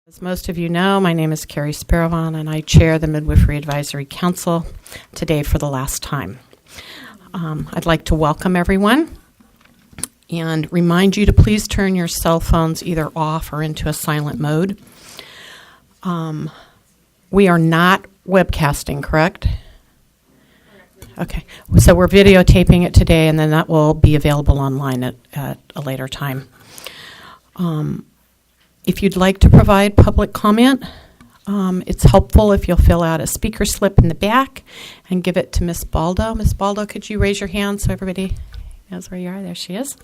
As most of you know, my name is Carrie Sparavon, and I chair the Midwifery Advisory Council today for the last time. I'd like to welcome everyone and remind you to please turn your cell phones either off or into a silent mode. We are not webcasting, correct? Okay, so we're videotaping it today, and then that will be available online at a later time. If you'd like to provide public comment, it's helpful if you'll fill out a speaker slip in the back and give it to Ms. Baldo. Ms. Baldo, could you raise your hand so everybody knows where you are? There she is.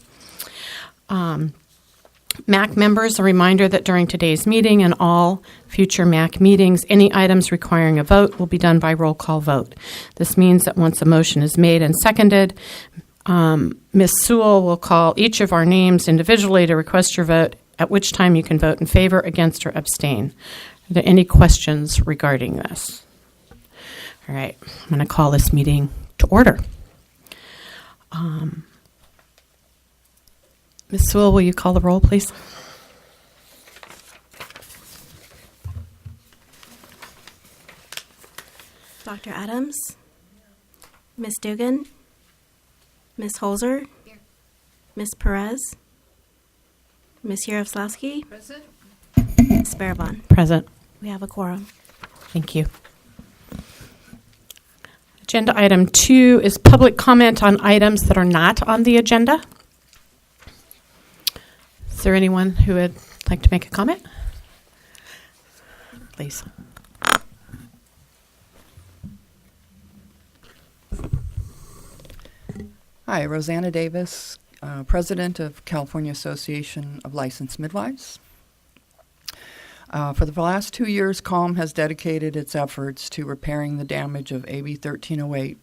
MAC members, a reminder that during today's meeting and all future MAC meetings, any items requiring a vote will be done by roll call vote. This means that once a motion is made and seconded, Ms. Sewell will call each of our names individually to request your vote, at which time you can vote in favor, against, or abstain. Are there any questions regarding this? All right, I'm going to call this meeting to order. Ms. Sewell, will you call the roll, please? Dr. Adams, Ms. Dugan, Ms. Holzer, here. Ms. Perez, Ms. Yaroslavsky, present. Ms. Barabon, Present. We have a quorum. Thank you. Agenda item 2 is public comment on items that are not on the agenda. Is there anyone who would like to make a comment? Please. Hi, Rosanna Davis, President of California Association of Licensed Midwives. For the last 2 years, CALM has dedicated its efforts to repairing the damage of AB 1308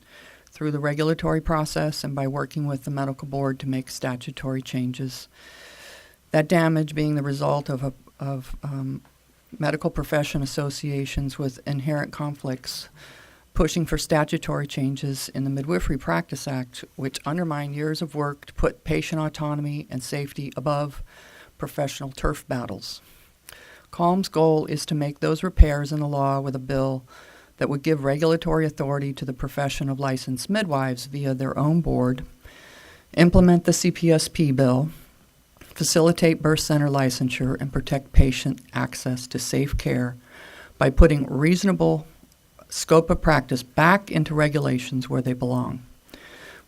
through the regulatory process and by working with the medical board to make statutory changes. That damage being the result of medical profession associations with inherent conflicts pushing for statutory changes in the Midwifery Practice Act, which undermine years of work to put patient autonomy and safety above professional turf battles. CALM's goal is to make those repairs in the law with a bill that would give regulatory authority to the profession of licensed midwives via their own board, implement the CPSP bill, facilitate birth center licensure, and protect patient access to safe care by putting reasonable scope of practice back into regulations where they belong.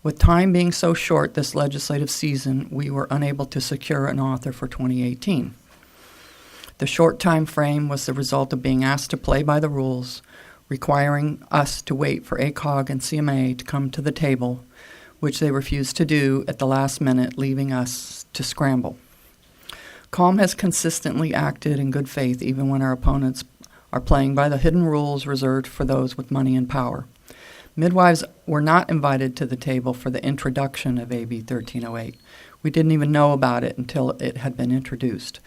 With time being so short this legislative season, we were unable to secure an author for 2018. The short time frame was the result of being asked to play by the rules, requiring us to wait for ACOG and CMA to come to the table, which they refused to do at the last minute, leaving us to scramble. CALM has consistently acted in good faith even when our opponents are playing by the hidden rules reserved for those with money and power. Midwives were not invited to the table for the introduction of AB 1308. We didn't even know about it until it had been introduced.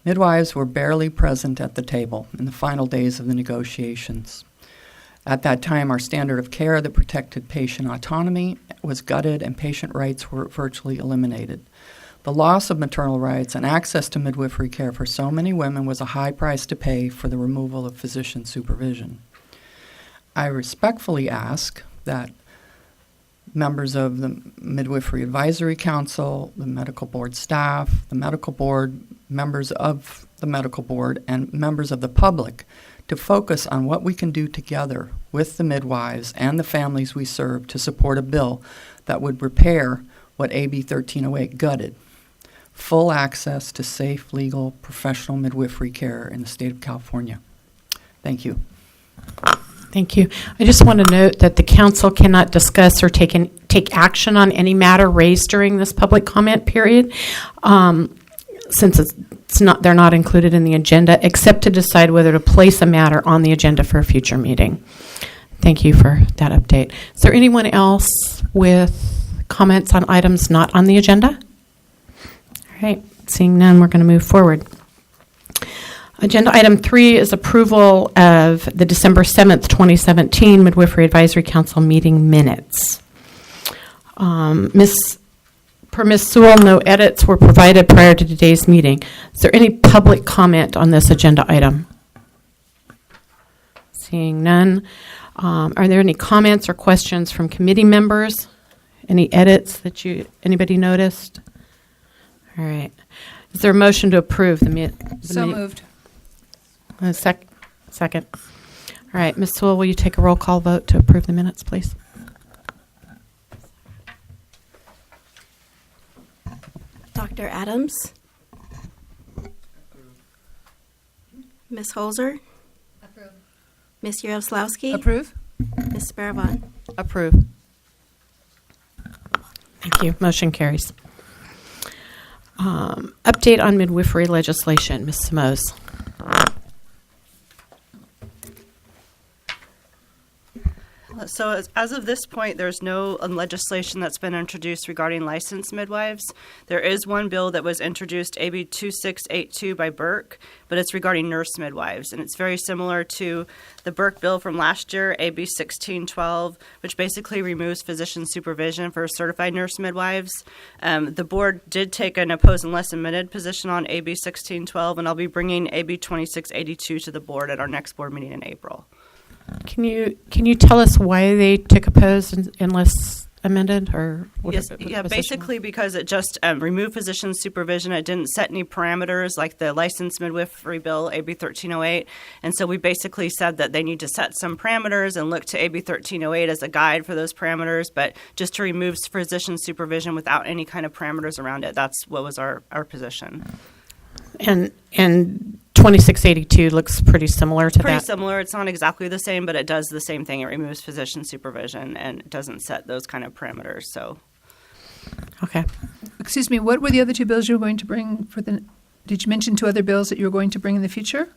Midwives were barely present at the table in the final days of the negotiations. At that time, our standard of care that protected patient autonomy was gutted and patient rights were virtually eliminated. The loss of maternal rights and access to midwifery care for so many women was a high price to pay for the removal of physician supervision. I respectfully ask that members of the Midwifery Advisory Council, the medical board staff, the medical board, members of the medical board, and members of the public to focus on what we can do together with the midwives and the families we serve to support a bill that would repair what AB 1308 gutted. Full access to safe, legal, professional midwifery care in the state of California. Thank you. Thank you. I just want to note that the council cannot discuss or take action on any matter raised during this public comment period, since they're not included in the agenda, except to decide whether to place a matter on the agenda for a future meeting. Thank you for that update. Is there anyone else with comments on items not on the agenda? All right, seeing none, we're going to move forward. Agenda item 3 is approval of the December 7th, 2017 Midwifery Advisory Council meeting minutes. Ms. Per Ms. Sewell, no edits were provided prior to today's meeting. Is there any public comment on this agenda item? Seeing none. Are there any comments or questions from committee members? Any edits that anybody noticed? All right. Is there a motion to approve the Moved. Second. All right. Ms. Sewell, will you take a roll call vote to approve the minutes, please? Dr. Adams? Ms. Holzer? Approve. Ms. Yaroslavsky? Approve. Ms. Sparavant? Approve. Thank you. Motion carries. Update on midwifery legislation. Ms. Simoes. So as of this point, there's no legislation that's been introduced regarding licensed midwives. There is one bill that was introduced, AB 2682 by Burke, but it's regarding nurse midwives. And it's very similar to the Burke bill from last year, AB 1612, which basically removes physician supervision for certified nurse midwives. The board did take an opposed unless amended position on AB 1612, and I'll be bringing AB 2682 to the board at our next board meeting in April. Can you tell us why they took opposed unless amended, or what Yes, what the yeah, position basically because it just removed physician supervision. It didn't set any parameters like the licensed midwifery bill, AB 1308. And so we basically said that they need to set some parameters and look to AB 1308 as a guide for those parameters. But just to remove physician supervision without any kind of parameters around it, that's what was our position. And 2682 looks pretty similar to Pretty that. similar. It's not exactly the same, but it does the same thing. It removes physician supervision and it doesn't set those kind of parameters. So, Okay. Excuse me, what were the other two bills you were going to bring for the, did you mention two other bills that you were going to bring in the future?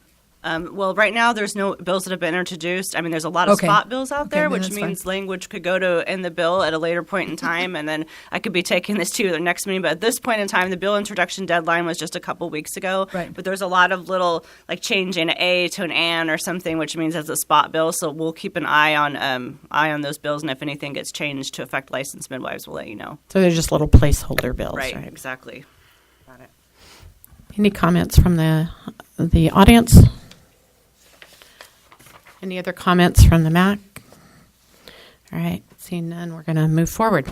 well, right now there's no bills that have been introduced. I mean, there's a lot of Okay. spot bills out there, then which that's means fine. language could go to in the bill at a later point in time, and then I could be taking this to the next meeting. But at this point in time, the bill introduction deadline was just a couple weeks ago. Right. But there's a lot of little like change an A to an an or something, which means it's a spot bill. So we'll keep an eye on those bills, and if anything gets changed to affect licensed midwives, we'll let you know. So they're just little placeholder bills, Right. right? Exactly. Got it. Any comments from the audience? Any other comments from the MAC? All right, seeing none, we're going to move forward.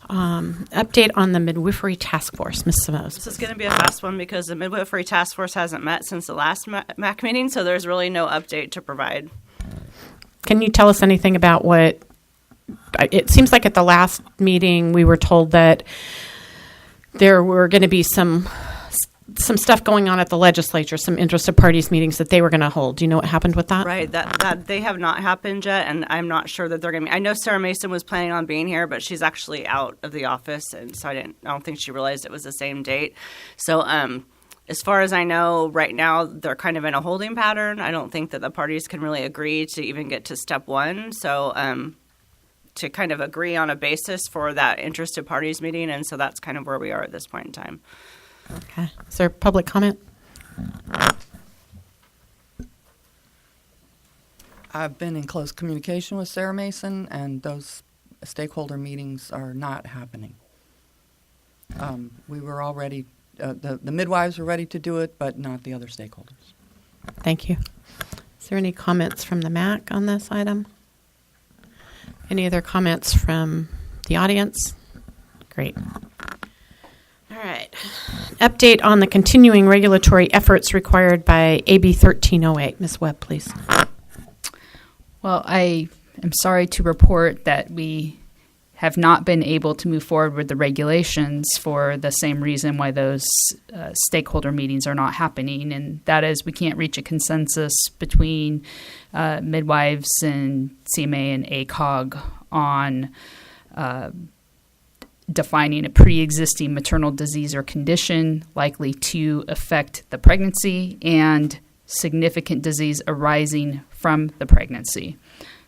Update on the midwifery task force, Ms. Simoes. This is going to be a fast one because the midwifery task force hasn't met since the last MAC meeting, so there's really no update to provide. Can you tell us anything about what? It seems like at the last meeting we were told that there were going to be some stuff going on at the legislature, some interested parties meetings that they were going to hold. Do you know what happened with that? Right, that they have not happened yet, and I'm not sure that they're going to. I know Sarah Mason was planning on being here, but she's actually out of the office, and so I don't think she realized it was the same date. So, as far as I know, right now they're kind of in a holding pattern. I don't think that the parties can really agree to even get to step one. So, to kind of agree on a basis for that interested parties meeting, and so that's kind of where we are at this point in time. Okay. Is there public comment? I've been in close communication with Sarah Mason, and those stakeholder meetings are not happening. We were all ready, the midwives were ready to do it, but not the other stakeholders. Thank you. Is there any comments from the MAC on this item? Any other comments from the audience? Great. All right. Update on the continuing regulatory efforts required by AB 1308. Ms. Webb, please. Well, I am sorry to report that we have not been able to move forward with the regulations for the same reason why those stakeholder meetings are not happening, and that is we can't reach a consensus between midwives and CMA and ACOG on defining a pre-existing maternal disease or condition likely to affect the pregnancy and significant disease arising from the pregnancy.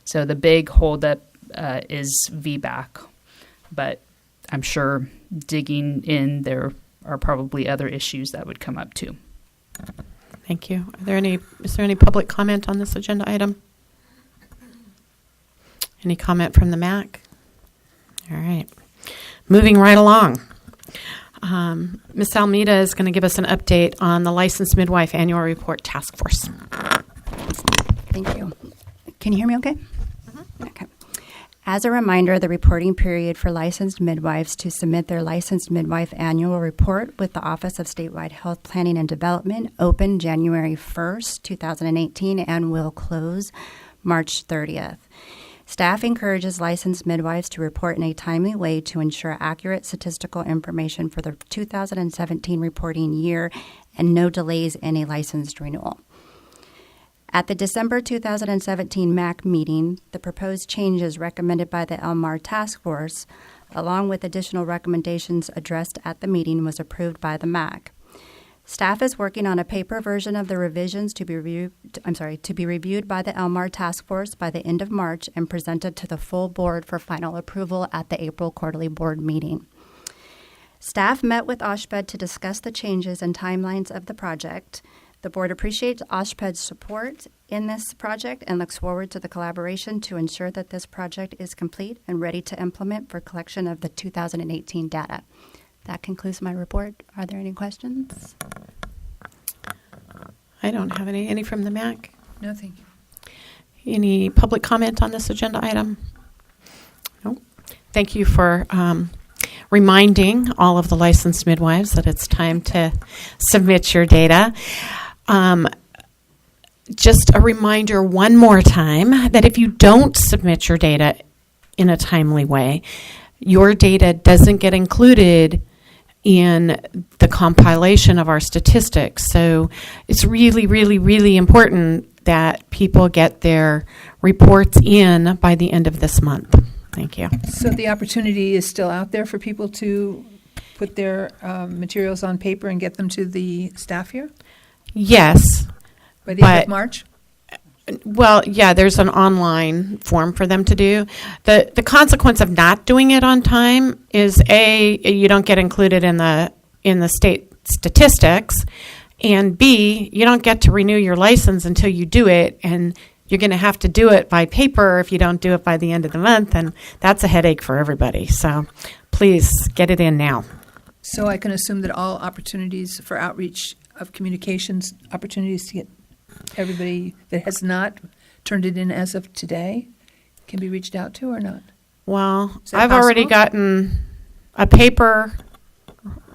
So the big holdup is VBAC, but I'm sure digging in there are probably other issues that would come up too. Thank you. Is there any public comment on this agenda item? Any comment from the MAC? All right. moving right along. Ms. Almeida is going to give us an update on the Licensed Midwife Annual Report Task Force. Thank you. Can you hear me okay? Okay. As a reminder, the reporting period for licensed midwives to submit their licensed midwife annual report with the Office of Statewide Health Planning and Development opened January 1st, 2018, and will close March 30th. Staff encourages licensed midwives to report in a timely way to ensure accurate statistical information for the 2017 reporting year and no delays in a licensed renewal. At the December 2017 MAC meeting, the proposed changes recommended by the LMAR Task Force, along with additional recommendations addressed at the meeting, was approved by the MAC. Staff is working on a paper version of the revisions to be reviewed by the LMAR Task Force by the end of March and presented to the full board for final approval at the April quarterly board meeting. Staff met with OSHPD to discuss the changes and timelines of the project. The board appreciates OSHPD's support in this project and looks forward to the collaboration to ensure that this project is complete and ready to implement for collection of the 2018 data. That concludes my report. Are there any questions? I don't have any. Any from the MAC? No, thank you. Any public comment on this agenda item? No. Thank you for reminding all of the licensed midwives that it's time to submit your data. Just a reminder one more time that if you don't submit your data in a timely way, your data doesn't get included in the compilation of our statistics. So it's really, really, really important that people get their reports in by the end of this month. Thank you. So the opportunity is still out there for people to put their materials on paper and get them to the staff here Yes. by the end of March? Well, yeah, there's an online form for them to do. The consequence of not doing it on time is you don't get included in the state statistics, and B, you don't get to renew your license until you do it, and you're going to have to do it by paper if you don't do it by the end of the month, and that's a headache for everybody. So please get it in now. So I can assume that all opportunities for outreach of communications, opportunities to get everybody that has not turned it in as of today can be reached out to or not? Well, Is that I've already possible? gotten a paper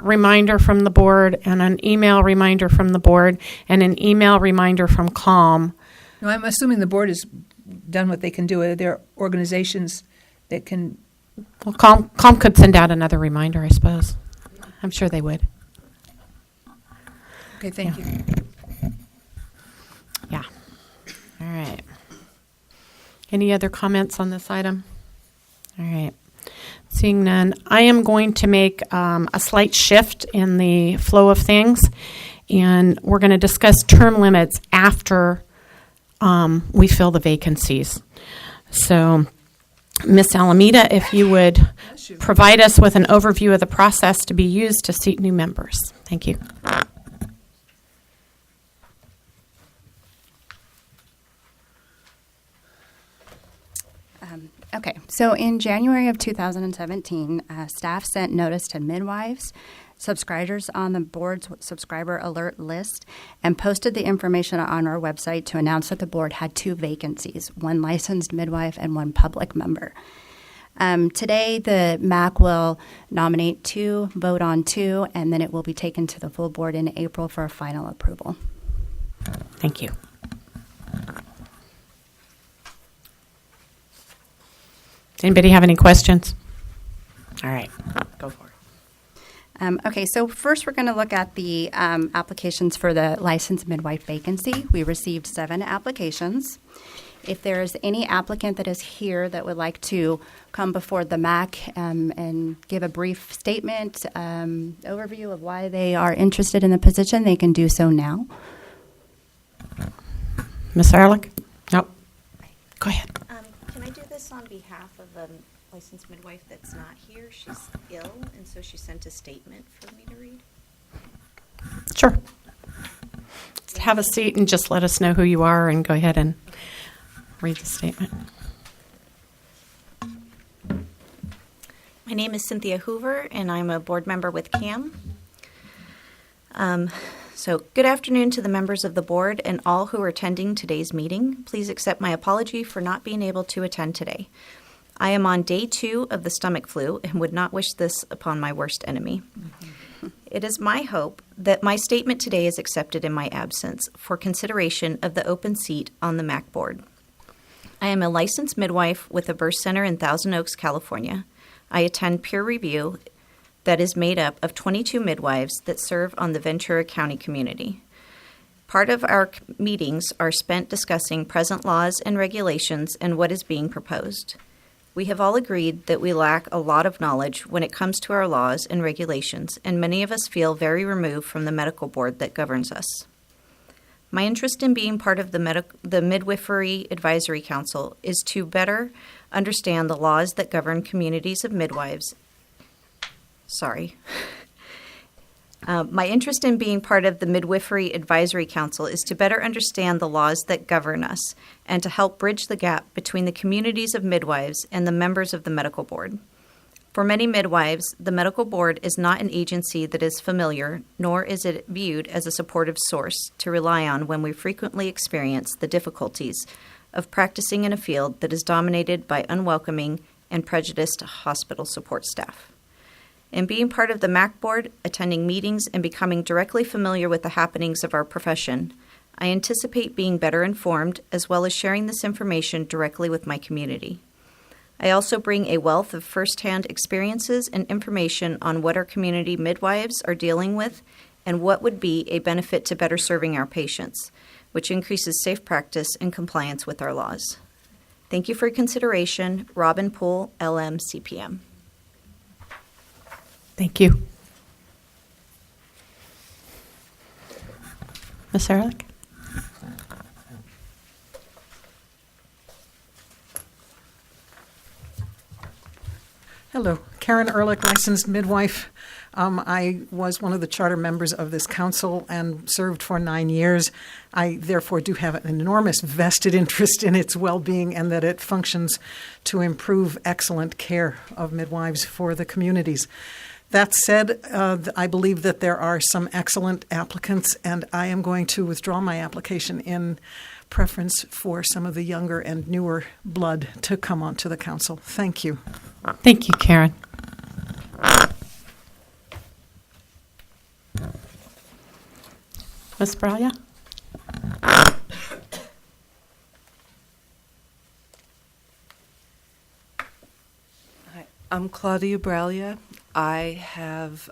reminder from the board and an email reminder from the board and an email reminder from CALM. No, I'm assuming the board has done what they can do. Are there organizations that can? Well, CALM could send out another reminder, I suppose. I'm sure they would. Okay, thank you. Yeah. All right. Any other comments on this item? All right. Seeing none, I am going to make a slight shift in the flow of things, and we're going to discuss term limits after we fill the vacancies. So, Ms. Alameda, if you would provide us with an overview of the process to be used to seat new members. Thank you. Okay, so in January of 2017, staff sent notice to midwives, subscribers on the board's subscriber alert list, and posted the information on our website to announce that the board had 2 vacancies, 1 licensed midwife and 1 public member. Today, the MAC will nominate 2, vote on 2, and then it will be taken to the full board in April for a final approval. Thank you. Anybody have any questions? All right, go for it. Okay, so first we're going to look at the applications for the licensed midwife vacancy. We received 7 applications. If there is any applicant that is here that would like to come before the MAC and give a brief statement, overview of why they are interested in the position, they can do so now. Ms. Ehrlich? Nope. Go ahead. Can I do this on behalf of a licensed midwife that's not here? She's ill, and so she sent a statement for me to read. Sure. Have a seat and just let us know who you are and go ahead and read the statement. My My name is Cynthia Hoover, and I'm a board member with CAM. So good afternoon to the members of the board and all who are attending today's meeting. Please accept my apology for not being able to attend today. I am on day 2 of the stomach flu and would not wish this upon my worst enemy. It is my hope that my statement today is accepted in my absence for consideration of the open seat on the MAC board. I am a licensed midwife with a birth center in Thousand Oaks, California. I attend peer review that is made up of 22 midwives that serve on the Ventura County community. Part of our meetings are spent discussing present laws and regulations and what is being proposed. We have all agreed that we lack a lot of knowledge when it comes to our laws and regulations, and many of us feel very removed from the medical board that governs us. My interest in being part of the Midwifery Advisory Council is to better understand the laws that govern communities of midwives. My interest in being part of the Midwifery Advisory Council is to better understand the laws that govern us and to help bridge the gap between the communities of midwives and the members of the medical board. For many midwives, the medical board is not an agency that is familiar, nor is it viewed as a supportive source to rely on when we frequently experience the difficulties of practicing in a field that is dominated by unwelcoming and prejudiced hospital support staff. In being part of the MAC board, attending meetings, and becoming directly familiar with the happenings of our profession, I anticipate being better informed as well as sharing this information directly with my community. I also bring a wealth of firsthand experiences and information on what our community midwives are dealing with and what would be a benefit to better serving our patients, which increases safe practice and compliance with our laws. Thank you for your consideration. Robin Poole, LM, CPM. Thank you. Ms. Ehrlich? Hello, Karen Ehrlich, licensed midwife. I was one of the charter members of this council and served for 9 years. I therefore do have an enormous vested interest in its well-being and that it functions to improve excellent care of midwives for the communities. That said, I believe that there are some excellent applicants, and I am going to withdraw my application in preference for some of the younger and newer blood to come onto the council. Thank you. Thank you, Karen. Ms. Bralia? Hi, I'm Claudia Bralia. I have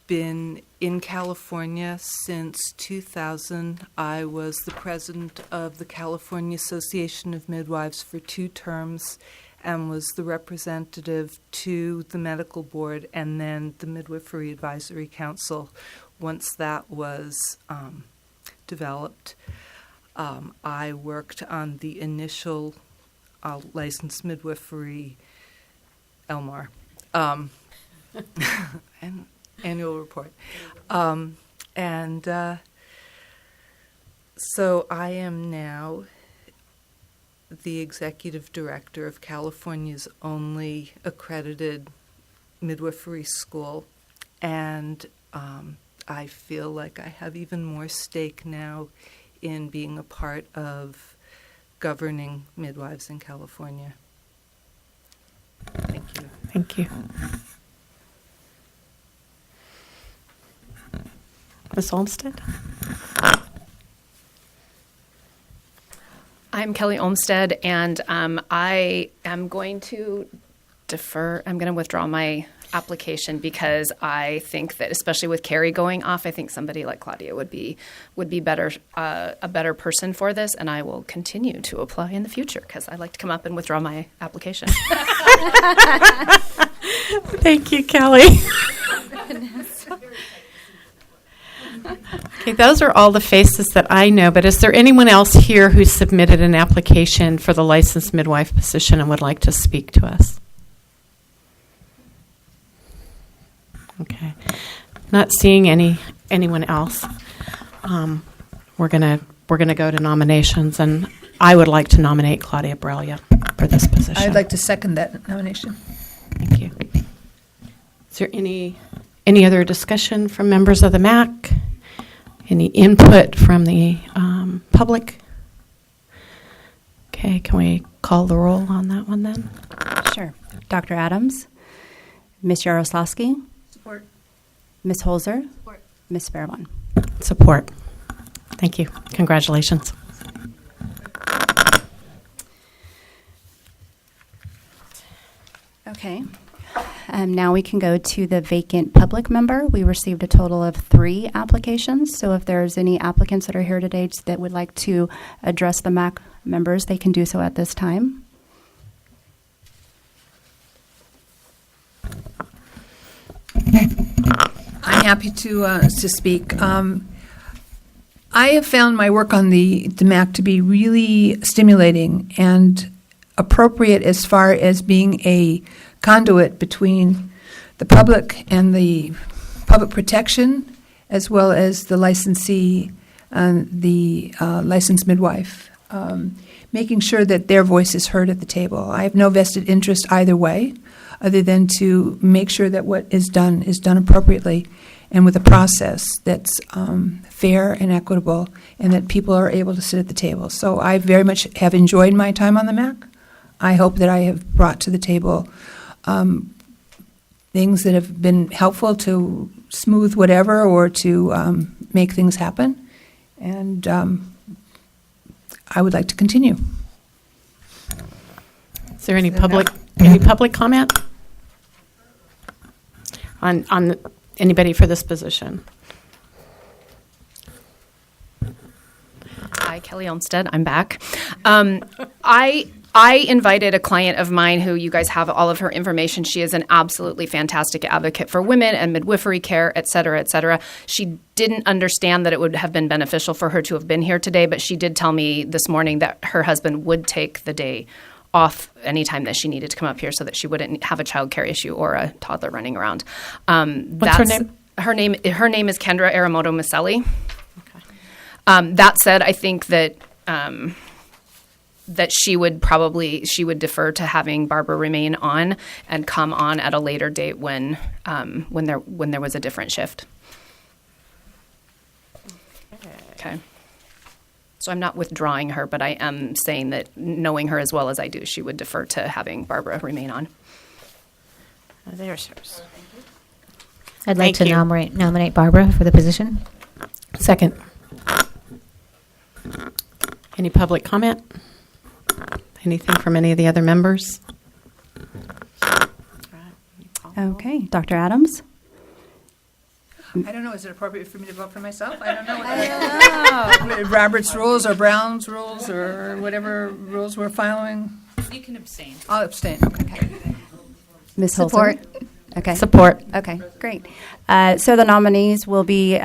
been in California since 2000. I was the president of the California Association of Midwives for 2 terms and was the representative to the medical board and then the Midwifery Advisory Council once that was developed. I worked on the initial licensed midwifery Elmar and annual report. So I am now the executive director of California's only accredited midwifery school, and I feel like I have even more stake now in being a part of governing midwives in California. Thank you. Thank you. Ms. Olmsted? I'm Kelly Olmsted, and I am going to defer. I'm going to withdraw my application because I think that, especially with Carrie going off, I think somebody like Claudia would be better, a better person for this, and I will continue to apply in the future because I like to come up and withdraw my application. Thank you, Kelly. Okay, those are all the faces that I know, but is there anyone else here who submitted an application for the licensed midwife position and would like to speak to us? Okay. Not seeing anyone else. We're gonna go to nominations, and I would like to nominate Claudia Bralia. for this position. I'd like to second that nomination. Thank you. Is there any other discussion from members of the MAC? Any input from the public? Okay, can we call the roll on that one then? Sure. Dr. Adams? Ms. Yaroslawski? Support. Ms. Holzer? Support. Ms. Fairbawn? Support. Thank you. Congratulations. Okay. Now we can go to the vacant public member. We received a total of 3 applications. So if there's any applicants that are here today that would like to address the MAC members, they can do so at this time. I'm happy to speak. I have found my work on the MAC to be really stimulating and appropriate as far as being a conduit between the public and the public protection, as well as the licensee and the licensed midwife, making sure that their voice is heard at the table. I have no vested interest either way, other than to make sure that what is done appropriately and with a process that's fair and equitable, and that people are able to sit at the table. So I very much have enjoyed my time on the MAC. I hope that I have brought to the table things that have been helpful to smooth whatever or to make things happen. And I would like to continue. Is there any public comment on anybody for this position? Hi, Kelly Olmstead. I'm back. I invited a client of mine who you guys have all of her information. She is an absolutely fantastic advocate for women and midwifery care, et cetera, et cetera. She didn't understand that it would have been beneficial for her to have been here today, but she did tell me this morning that her husband would take the day off anytime that she needed to come up here so that she wouldn't have a child care issue or a toddler running around. What's her name? Her name is Kendra Aramoto Maselli. Okay. That said, I think that that she would defer to having Barbara remain on and come on at a later date when there was a different shift. Okay. So I'm not withdrawing her, but I am saying that knowing her as well as I do, she would defer to having Barbara remain on. There's hers. I'd like Thank to you. nominate Barbara for the position. Second. Any public comment? Anything from any of the other members? Okay. Dr. Adams? I don't know. Is it appropriate for me to vote for myself? I don't know. Robert's rules or Brown's rules or whatever rules we're following. You can abstain. I'll abstain. Okay. Ms. Support. Holzer? Okay. Support. Okay, great. So the nominees will be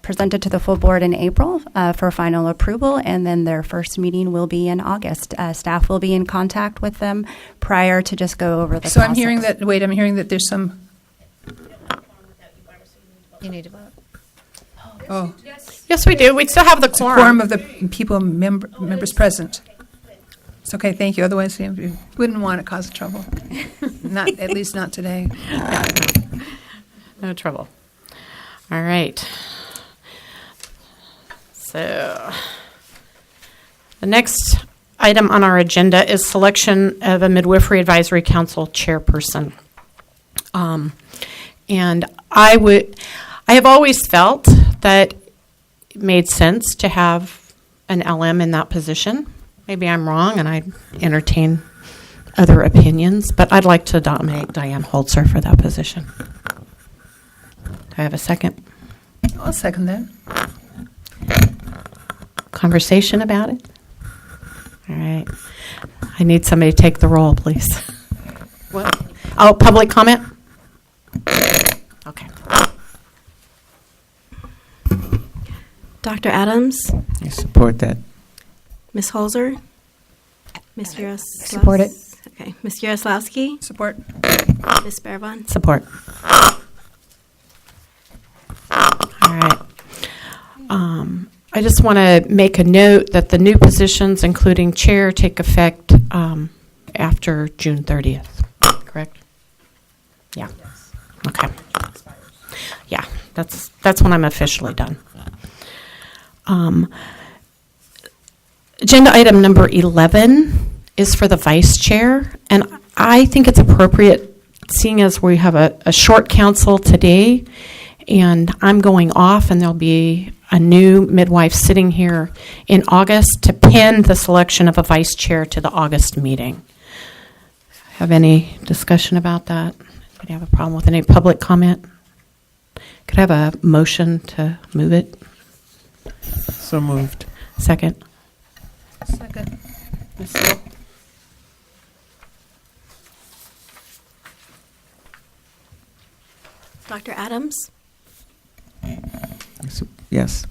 presented to the full board in April for final approval, and then their first meeting will be in August. Staff will be in contact with them prior to just go over the So process. I'm hearing that there's some. You need to vote. Oh, Yes, we do. We still have the quorum of the people members present. It's okay, thank you. Otherwise, we wouldn't want to cause trouble. At least not today. No trouble. All right. So the next item on our agenda is selection of a Midwifery Advisory Council chairperson. And I have always felt that it made sense to have an LM in that position. Maybe I'm wrong, and I entertain other opinions, but I'd like to nominate Diane Holzer for that position. Do I have a second? I'll second that. Conversation about it? All right. I need somebody to take the roll, please. Public comment? Okay. Dr. Adams, I support that. Ms. Holzer, Ms. Yaroslawski. Support it. Okay, Ms. Yaroslawski, Support. Ms. Fairbawn. Support. All right. I just want to make a note that the new positions, including chair, take effect after June 30th, correct? Yeah. Okay. Yeah, that's when I'm officially done. Agenda item number 11 is for the vice chair, and I think it's appropriate, seeing as we have a short council today, and I'm going off, and there'll be a new midwife sitting here in August to pin the selection of a vice chair to the August meeting. Have any discussion about that? Anybody have a problem with any public comment? Could I have a motion to move it? So moved. Second. Second. Ms. Hill? Dr. Adams, Yes.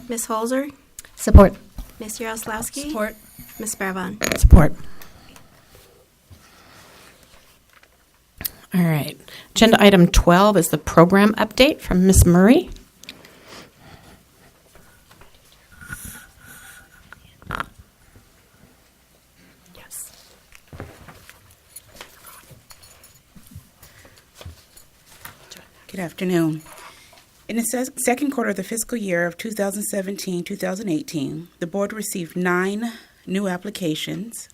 Ms. Holzer, Support. Ms. Yaroslawski, Support. Ms. Barabon. Support. All right. Agenda item 12 is the program update from Ms. Murray. Yes. Good afternoon. In the second quarter of the fiscal year of 2017-2018, the board received 9 new applications,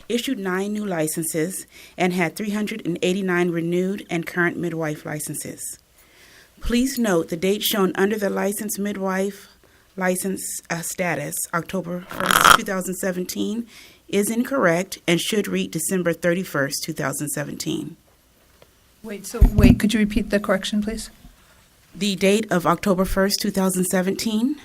issued 9 new licenses, and had 389 renewed and current midwife licenses. Please note the date shown under the licensed midwife license status, October 1st, 2017, is incorrect and should read December 31st, 2017. Wait, could you repeat the correction, please? The date of October 1st, 2017,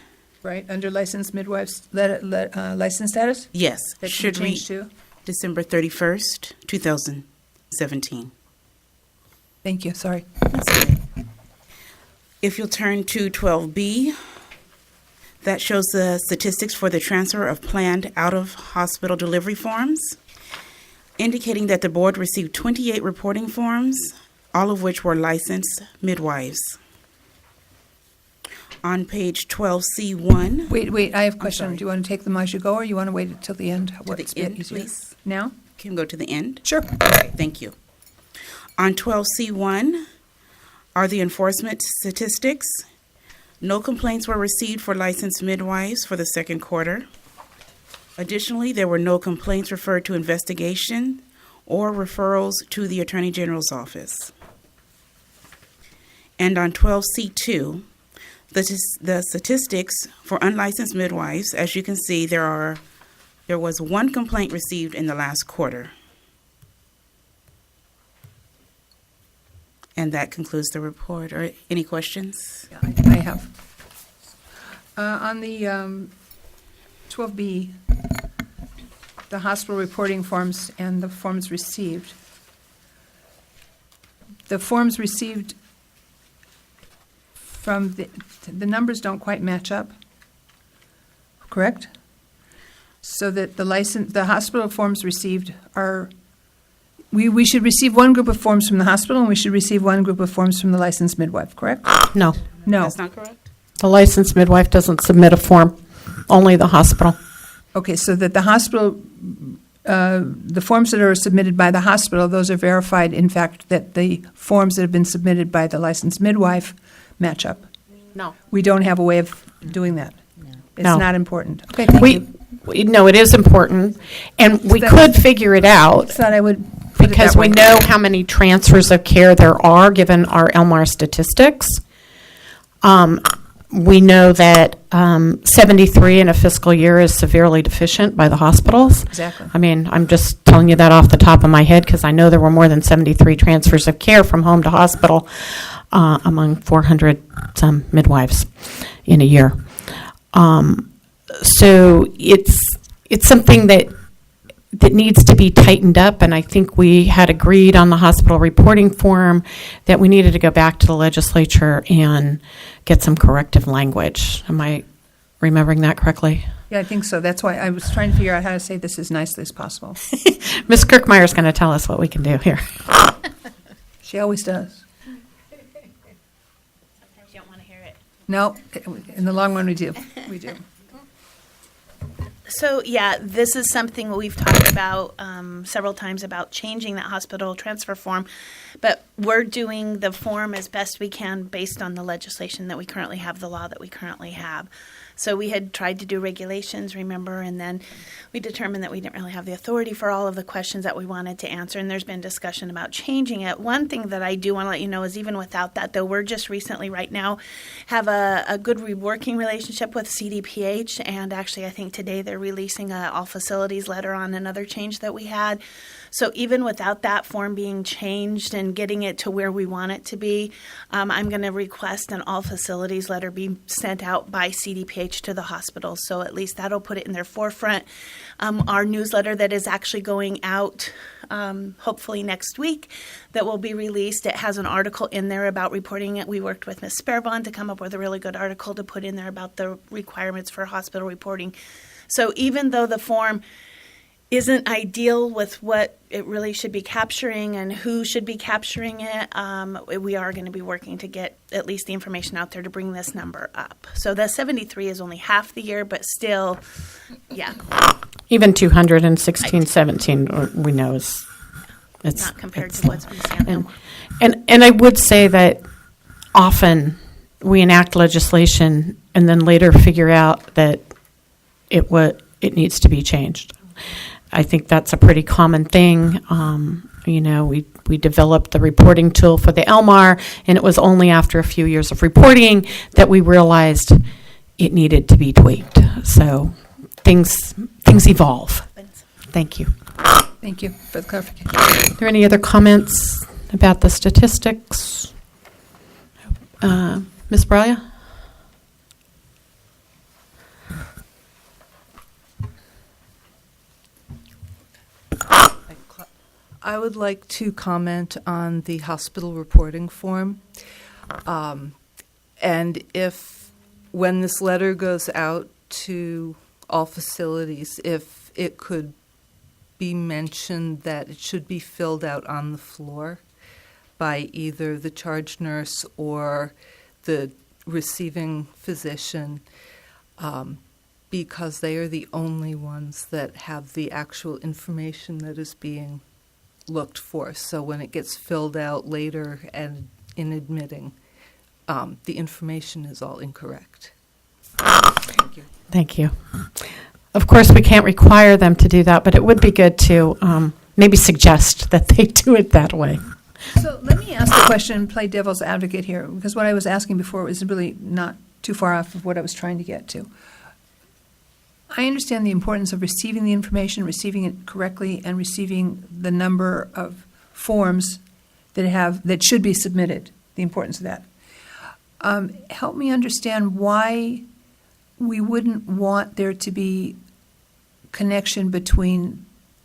Right, under licensed midwives, license status? yes, That should should read change to? December 31st, 2017. Thank you, sorry. If you'll turn to 12B, that shows the statistics for the transfer of planned out-of-hospital delivery forms, indicating that the board received 28 reporting forms, all of which were licensed midwives. On page 12C1. Wait, I have a question. sorry. Do you want to take them as you go, or you want to wait until the end? To What's the end, easier? please. Now? Can we go to the end? Sure. Okay, thank you. On 12C1 are the enforcement statistics. No complaints were received for licensed midwives for the second quarter. Additionally, there were no complaints referred to investigation or referrals to the Attorney General's office. And on 12C2, the statistics for unlicensed midwives, as you can see, there was 1 complaint received in the last quarter. And that concludes the report. Or any questions? Yeah, I have. On the 12B, the hospital reporting forms and the forms received. The forms received from the numbers don't quite match up, correct? So that the hospital forms received are, we should receive one group of forms from the hospital, and we should receive one group of forms from the licensed midwife, correct? No. No. That's not correct? The licensed midwife doesn't submit a form, only the hospital. Okay, so that the hospital, the forms that are submitted by the hospital, those are verified, in fact, that the forms that have been submitted by the licensed midwife match up. No. We don't have a way of doing that. It's No. not important. Okay, thank you. No, it is important, and we could figure it out Thought I would put it because that we way. know how many transfers of care there are given our Elmar statistics. We know that 73 in a fiscal year is severely deficient by the hospitals. Exactly. I mean, I'm just telling you that off the top of my head because I know there were more than 73 transfers of care from home to hospital among 400 some midwives in a year. So it's something that needs to be tightened up, and I think we had agreed on the hospital reporting form that we needed to go back to the legislature and get some corrective language. Am I remembering that correctly? Yeah, I think so. That's why I was trying to figure out how to say this as nicely as possible. Ms. Kirkmeyer's going to tell us what we can do here. She always does. Sometimes you don't want to hear it. No, in the long run, we do. We do. So, yeah, this is something we've talked about several times about changing that hospital transfer form, but we're doing the form as best we can based on the legislation that we currently have, the law that we currently have. So we had tried to do regulations, remember, and then we determined that we didn't really have the authority for all of the questions that we wanted to answer, and there's been discussion about changing it. One thing that I do want to let you know is even without that, though, we're just recently right now have a good working relationship with CDPH, and actually I think today they're releasing a all facilities letter on another change that we had. So even without that form being changed and getting it to where we want it to be, I'm going to request an all facilities letter be sent out by CDPH to the hospitals. So at least that'll put it in their forefront. Our newsletter that is actually going out hopefully next week that will be released. It has an article in there about reporting it. We worked with Ms. Sparabon to come up with a really good article to put in there about the requirements for hospital reporting. So even though the form isn't ideal with what it really should be capturing and who should be capturing it, we are going to be working to get at least the information out there to bring this number up. So the 73 is only half the year, but still, yeah. Even 216, 17, we know it's not compared to what's been seen. And I would say that often we enact legislation and then later figure out that it needs to be changed. I think that's a pretty common thing. We developed the reporting tool for the LMAR, and it was only after a few years of reporting that we realized it needed to be tweaked. So things evolve. Thank you. Thank you for the clarification. Are there any other comments about the statistics? Ms. Bralia? I would like to comment on the hospital reporting form. And if, when this letter goes out to all facilities, if it could be mentioned that it should be filled out on the floor by either the charge nurse or the receiving physician, because they are the only ones that have the actual information that is being looked for. So when it gets filled out later and in admitting, the information is all incorrect. Thank you. Thank you. Of course, we can't require them to do that, but it would be good to maybe suggest that they do it that way. So let me ask the question and play devil's advocate here, because what I was asking before was really not too far off of what I was trying to get to. I understand the importance of receiving the information, receiving it correctly, and receiving the number of forms that should be submitted, the importance of that. Help me understand why we wouldn't want there to be connection between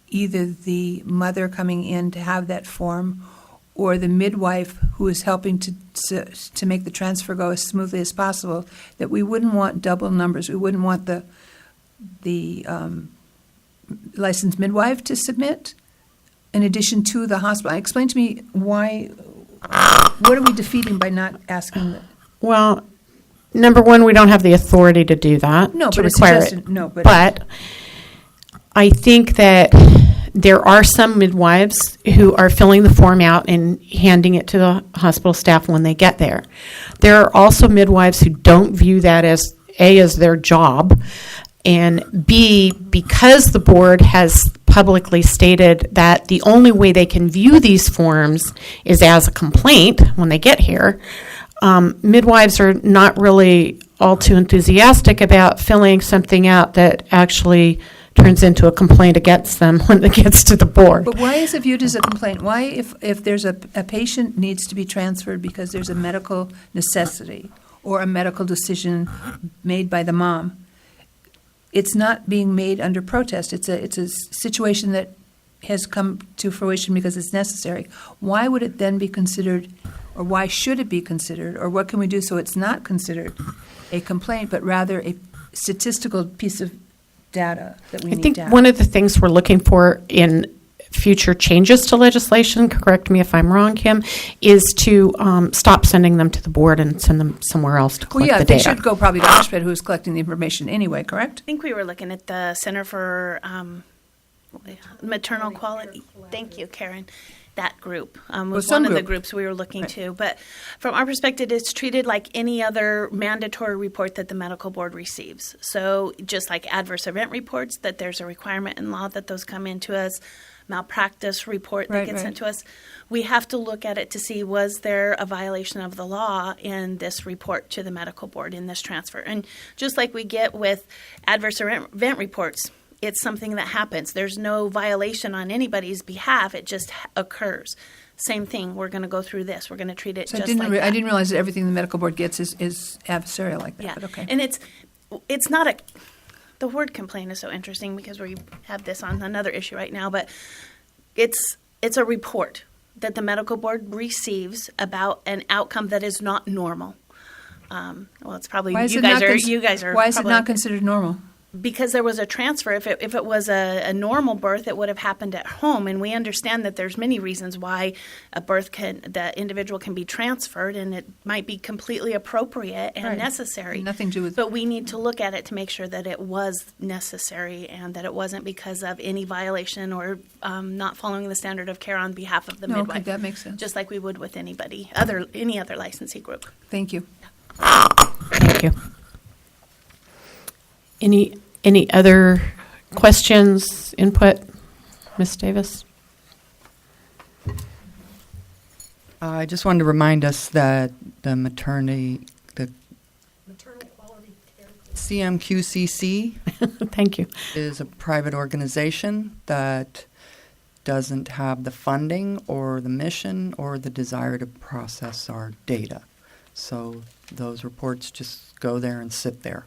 either the mother coming in to have that form or the midwife who is helping to make the transfer go as smoothly as possible, that we wouldn't want double numbers. We wouldn't want the licensed midwife to submit in addition to the hospital. Explain to me why, what are we defeating by not asking that? Well, number one, we don't have the authority to do that. No, to but it's require suggested. it. No, but I think that there are some midwives who are filling the form out and handing it to the hospital staff when they get there. There are also midwives who don't view that as their job, and B, because the board has publicly stated that the only way they can view these forms is as a complaint when they get here, midwives are not really all too enthusiastic about filling something out that actually turns into a complaint against them when it gets to the board. But why is it viewed as a complaint? Why, if there's a patient needs to be transferred because there's a medical necessity or a medical decision made by the mom, it's not being made under protest. It's a situation that has come to fruition because it's necessary. Why would it then be considered, or why should it be considered, or what can we do so it's not considered a complaint, but rather a statistical piece of data that we need to have? I think one of the things we're looking for in future changes to legislation, correct me if I'm wrong, Kim, is to stop sending them to the board and send them somewhere else to collect the they data. should go probably to OSHPD, who's collecting the information anyway, correct? I think we were looking at the Center for Maternal Quality. Thank you, Karen. That group was some one of the group. groups we were looking Right. to. But from our perspective, it's treated like any other mandatory report that the medical board receives. So just like adverse event reports, that there's a requirement in law that those come into us, malpractice report that Right, gets right. sent to us, we have to look at it to see, was there a violation of the law in this report to the medical board in this transfer? And just like we get with adverse event reports, it's something that happens. There's no violation on anybody's behalf. It just occurs. Same thing. We're going to go through this. We're going to treat it So just I like that. didn't realize that everything the medical board gets is adversarial like that, Yeah. but okay. And it's not a, the word complaint is so interesting because we have this on another issue right now, but it's a report that the medical board receives about an outcome that is not normal. Well, it's probably Why is you it guys not are cons- you guys are Why is it probably- not considered normal? because there was a transfer. If it was a normal birth, it would have happened at home, and we understand that there's many reasons why the individual can be transferred, and it might be completely appropriate and Right. necessary. Nothing to do with. But we need to look at it to make sure that it was necessary and that it wasn't because of any violation or not following the standard of care on behalf of the No, okay, midwife. that makes sense. Just like we would with any other licensee group. Thank you. Thank you. Any other questions, input, Ms. Davis? I just wanted to remind us that the CMQCC Thank you. is a private organization that doesn't have the funding or the mission or the desire to process our data. So those reports just go there and sit there.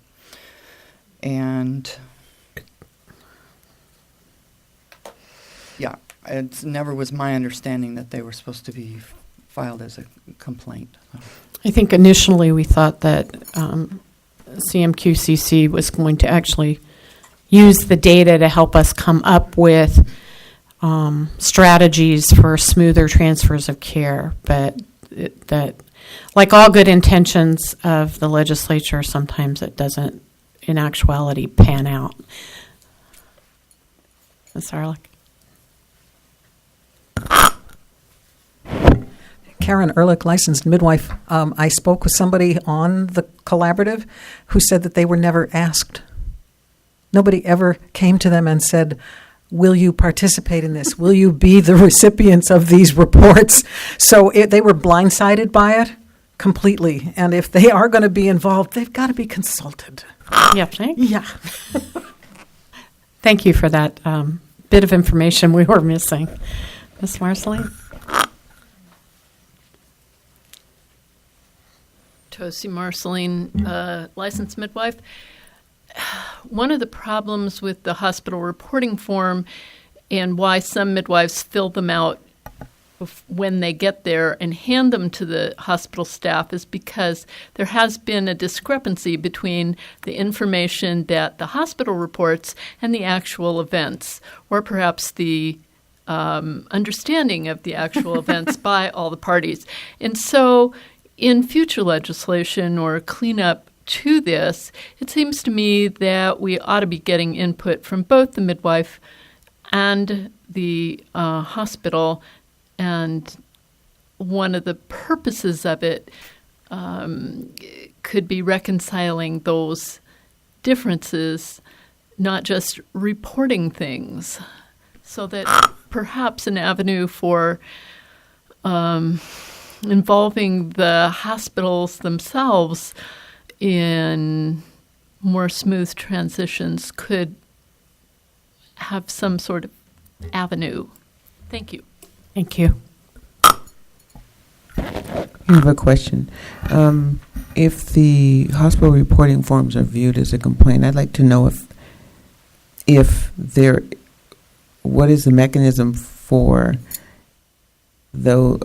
And yeah, it never was my understanding that they were supposed to be filed as a complaint. I think initially we thought that CMQCC was going to actually use the data to help us come up with strategies for smoother transfers of care, but that, like all good intentions of the legislature, sometimes it doesn't, in actuality, pan out. Ms. Sarlik? Karen Ehrlich, licensed midwife. I spoke with somebody on the collaborative who said that they were never asked. Nobody ever came to them and said, will you participate in this? Will you be the recipients of these reports? So they were blindsided by it completely. And if they are going to be involved, they've got to be consulted. Yeah, thanks. Yeah. Thank you for that bit of information we were missing. Ms. Marceline? Tosi Marceline, licensed midwife. One of the problems with the hospital reporting form and why some midwives fill them out when they get there and hand them to the hospital staff is because there has been a discrepancy between the information that the hospital reports and the actual events, or perhaps the understanding of the actual events by all the parties. And so in future legislation or cleanup to this, it seems to me that we ought to be getting input from both the midwife and the hospital. And one of the purposes of it could be reconciling those differences, not just reporting things, so that perhaps an avenue for involving the hospitals themselves in more smooth transitions could have some sort of avenue. Thank you. Thank you. I have a question. If the hospital reporting forms are viewed as a complaint, I'd like to know if there, what is the mechanism for those?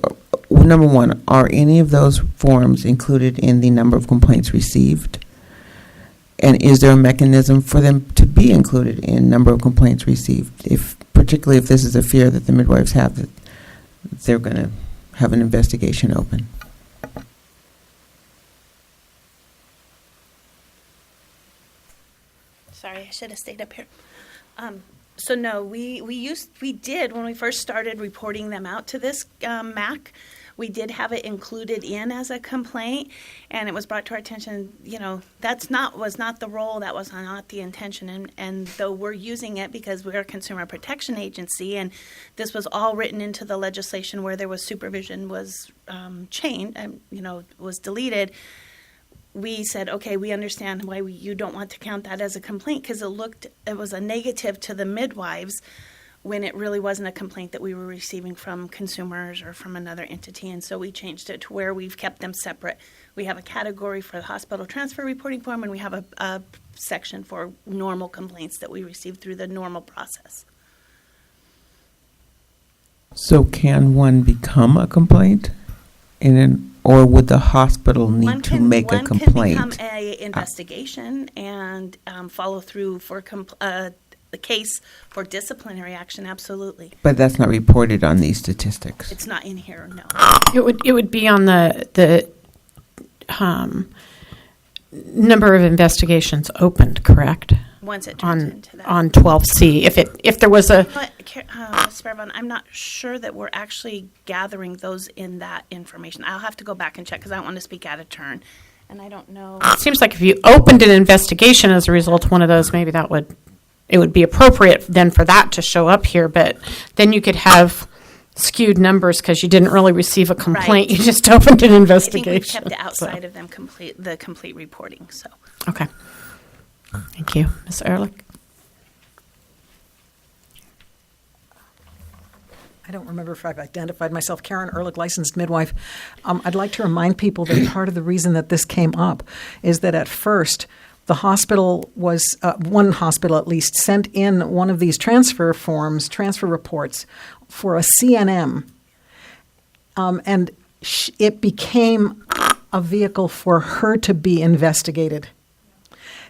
Well, number one, are any of those forms included in the number of complaints received? And is there a mechanism for them to be included in number of complaints received? If particularly if this is a fear that the midwives have, that they're going to have an investigation open. Sorry, I should have stayed up here. So no, we did when we first started reporting them out to this MAC. We did have it included in as a complaint, and it was brought to our attention. Was not the role. That was not the intention. And though we're using it because we're a consumer protection agency, and this was all written into the legislation where there was supervision was changed and was deleted. We said, okay, we understand why you don't want to count that as a complaint because it was a negative to the midwives when it really wasn't a complaint that we were receiving from consumers or from another entity. And so we changed it to where we've kept them separate. We have a category for the hospital transfer reporting form, and we have a section for normal complaints that we receive through the normal process. So can one become a complaint or would the hospital need to make a complaint? One can become an investigation and follow through for the case for disciplinary action, absolutely. But that's not reported on these statistics. It's not in here, no. It would be on the number of investigations opened, correct? Once it turns into that. On 12C. If there was a... Ms. Sparvon, I'm not sure that we're actually gathering those in that information. I'll have to go back and check because I don't want to speak out of turn. And I don't know. It seems like if you opened an investigation as a result of one of those, maybe it would be appropriate then for that to show up here, but then you could have skewed numbers because you didn't really receive a complaint. Right. You just opened an investigation. I think we've kept it outside of them the complete reporting. So. Okay. Thank you. Ms. Ehrlich? I don't remember if I've identified myself. Karen Ehrlich, licensed midwife. I'd like to remind people that part of the reason that this came up is that at first the hospital was, one hospital at least, sent in one of these transfer reports for a CNM. And it became a vehicle for her to be investigated.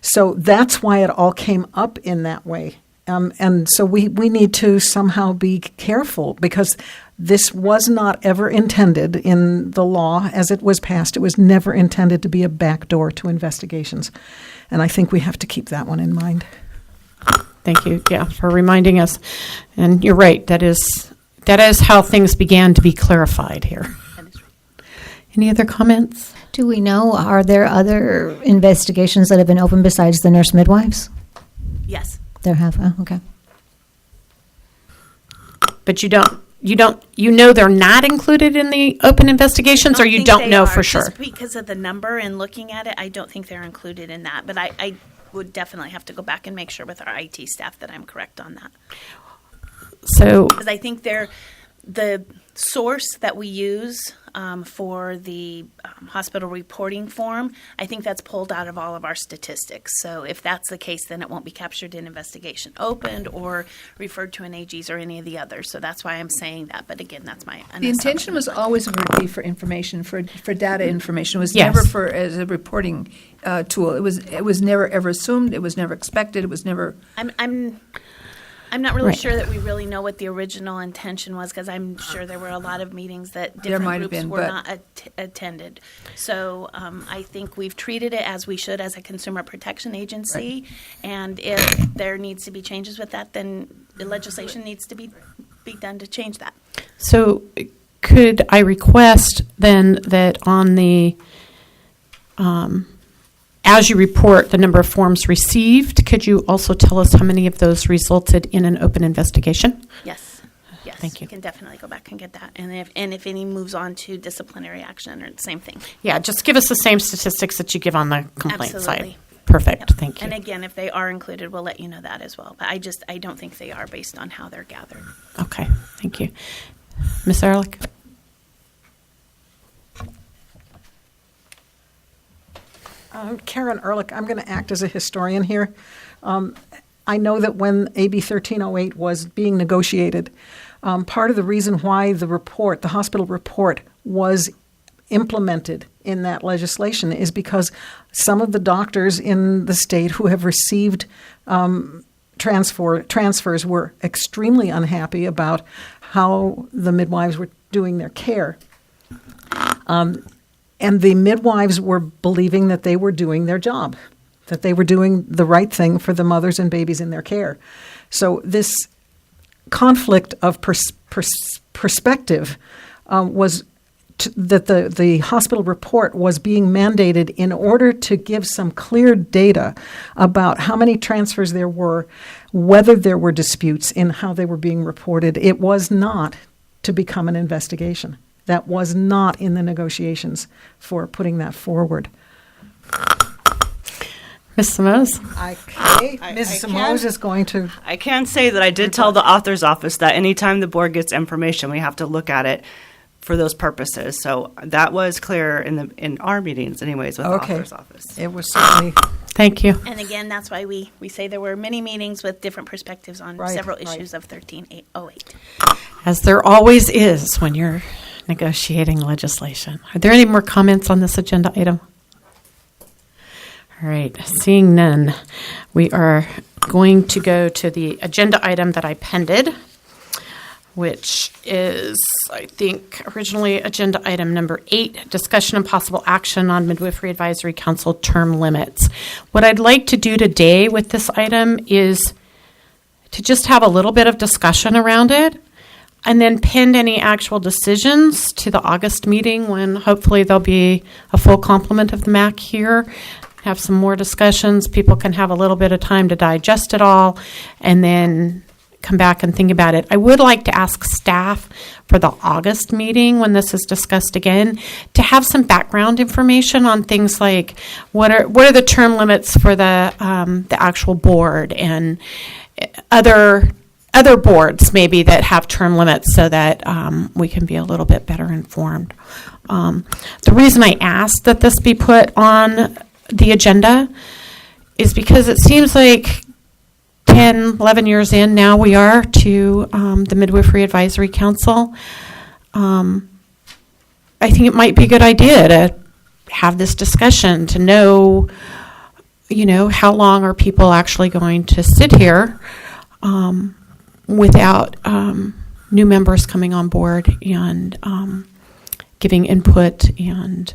So that's why it all came up in that way. And so we need to somehow be careful because this was not ever intended in the law as it was passed. It was never intended to be a backdoor to investigations. And I think we have to keep that one in mind. Thank you, for reminding us. And you're right, that is how things began to be clarified here. Any other comments? Do we know, are there other investigations that have been opened besides the nurse midwives? Yes. There have, okay. But you know they're not included in the open investigations, or you don't know for sure? Just because of the number and looking at it, I don't think they're included in that. But I would definitely have to go back and make sure with our IT staff that I'm correct on that. So, because I think the source that we use for the hospital reporting form, I think that's pulled out of all of our statistics. So if that's the case, then it won't be captured in investigation opened or referred to in AGs or any of the others. So that's why I'm saying that. But again, that's my The intention was always to be for information, for data information. It was Yes. never as a reporting tool. It was never ever assumed. It was never expected. It was never. I'm not really Right. sure that we really know what the original intention was because I'm sure there were a lot of meetings that different might have groups been, were but- not attended. So I think we've treated it as we should as a consumer protection agency. And if there needs to be changes with that, then the legislation needs to be done to change that. So could I request then that on the, as you report the number of forms received, could you also tell us how many of those resulted in an open investigation? Yes. Yes. Thank you. Can definitely go back and get that. And if any moves on to disciplinary action or the same thing. Yeah, just give us the same statistics that you give on the complaint Absolutely. side. Perfect. Yep. Thank you. And again, if they are included, we'll let you know that as well. But I don't think they are based on how they're gathered. Okay. Thank you. Ms. Ehrlich? Karen Ehrlich, I'm going to act as a historian here. I know that when AB 1308 was being negotiated, part of the reason why the hospital report was implemented in that legislation is because some of the doctors in the state who have received transfers were extremely unhappy about how the midwives were doing their care. And the midwives were believing that they were doing their job, that they were doing the right thing for the mothers and babies in their care. So this conflict of perspective was that the hospital report was being mandated in order to give some clear data about how many transfers there were, whether there were disputes in how they were being reported. It was not to become an investigation. That was not in the negotiations for putting that forward. Ms. Simoes? Ms. Simoes is going to... I can say that I did tell the author's office that anytime the board gets information, we have to look at it for those purposes. So that was clear in our meetings anyways with the author's office. It was certainly... Thank you. And again, that's why we say there were many meetings with different perspectives on several issues of 1308. As there always is when you're negotiating legislation. Are there any more comments on this agenda item? All right, seeing none, we are going to go to the agenda item that I pended, which is, I think, originally agenda item number 8, discussion and possible action on Midwifery Advisory Council term limits. What I'd like to do today with this item is to just have a little bit of discussion around it, and then pin any actual decisions to the August meeting when hopefully there'll be a full complement of the MAC here. Have some more discussions. People can have a little bit of time to digest it all and then come back and think about it. I would like to ask staff for the August meeting when this is discussed again to have some background information on things like what are the term limits for the actual board and other boards maybe that have term limits so that we can be a little bit better informed. The reason I asked that this be put on the agenda is because it seems like 10, 11 years in now we are to the Midwifery Advisory Council. I think it might be a good idea to have this discussion to know, how long are people actually going to sit here without new members coming on board and giving input and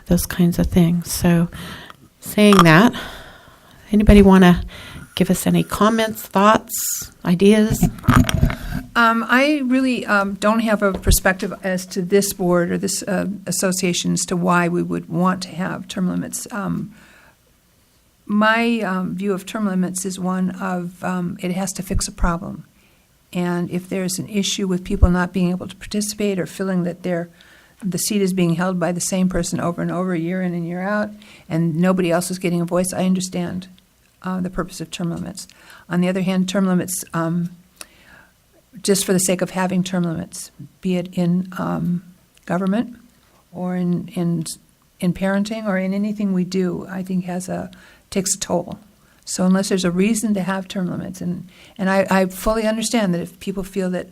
those kinds of things. So saying that, anybody want to give us any comments, thoughts, ideas? I really don't have a perspective as to this board or this association as to why we would want to have term limits. My view of term limits is one of it has to fix a problem. And if there's an issue with people not being able to participate or feeling that the seat is being held by the same person over and over, year in and year out, and nobody else is getting a voice, I understand the purpose of term limits. On the other hand, term limits, just for the sake of having term limits, be it in government or in parenting or in anything we do, I think takes a toll. So unless there's a reason to have term limits, and I fully understand that if people feel that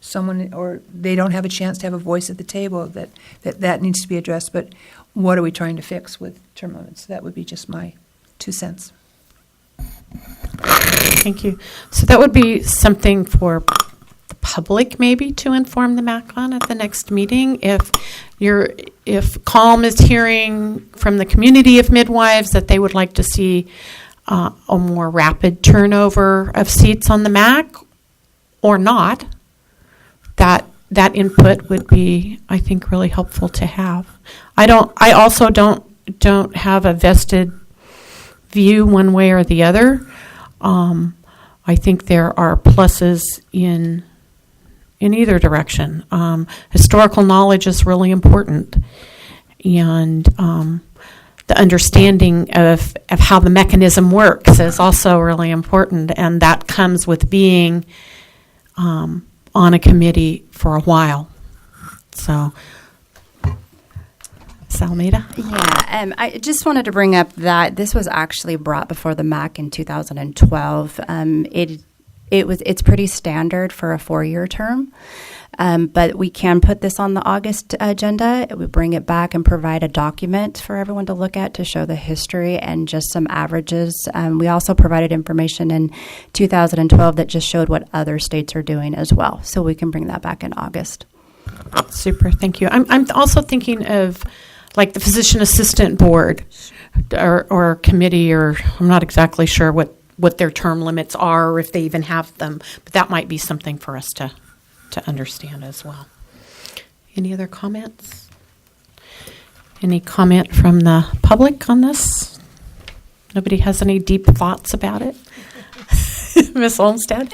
someone or they don't have a chance to have a voice at the table, that needs to be addressed. But what are we trying to fix with term limits? That would be just my 2 cents. Thank you. So that would be something for the public maybe to inform the MAC on at the next meeting. If CALM is hearing from the community of midwives that they would like to see a more rapid turnover of seats on the MAC or not, that input would be, I think, really helpful to have. I also don't have a vested view one way or the other. I think there are pluses in either direction. Historical knowledge is really important, and the understanding of how the mechanism works is also really important, and that comes with being on a committee for a while. So, Salmeda? Yeah, I just wanted to bring up that this was actually brought before the MAC in 2012. It's pretty standard for a 4-year term. But we can put this on the August agenda. We bring it back and provide a document for everyone to look at to show the history and just some averages. We also provided information in 2012 that just showed what other states are doing as well. So we can bring that back in August. Super, thank you. I'm also thinking of like the physician assistant board or committee, or I'm not exactly sure what their term limits are or if they even have them, but that might be something for us to understand as well. Any other comments? Any comment from the public on this? Nobody has any deep thoughts about it? Ms. Olmstead?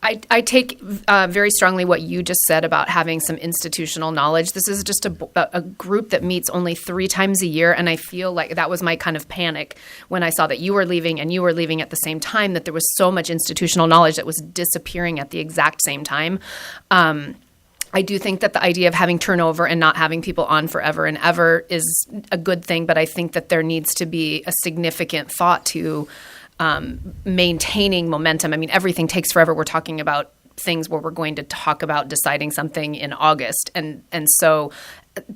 I take very strongly what you just said about having some institutional knowledge. This is just a group that meets only 3 times a year, and I feel like that was my kind of panic when I saw that you were leaving and you were leaving at the same time, that there was so much institutional knowledge that was disappearing at the exact same time. I do think that the idea of having turnover and not having people on forever and ever is a good thing, but I think that there needs to be a significant thought to maintaining momentum. I mean, everything takes forever. We're talking about things where we're going to talk about deciding something in August. And so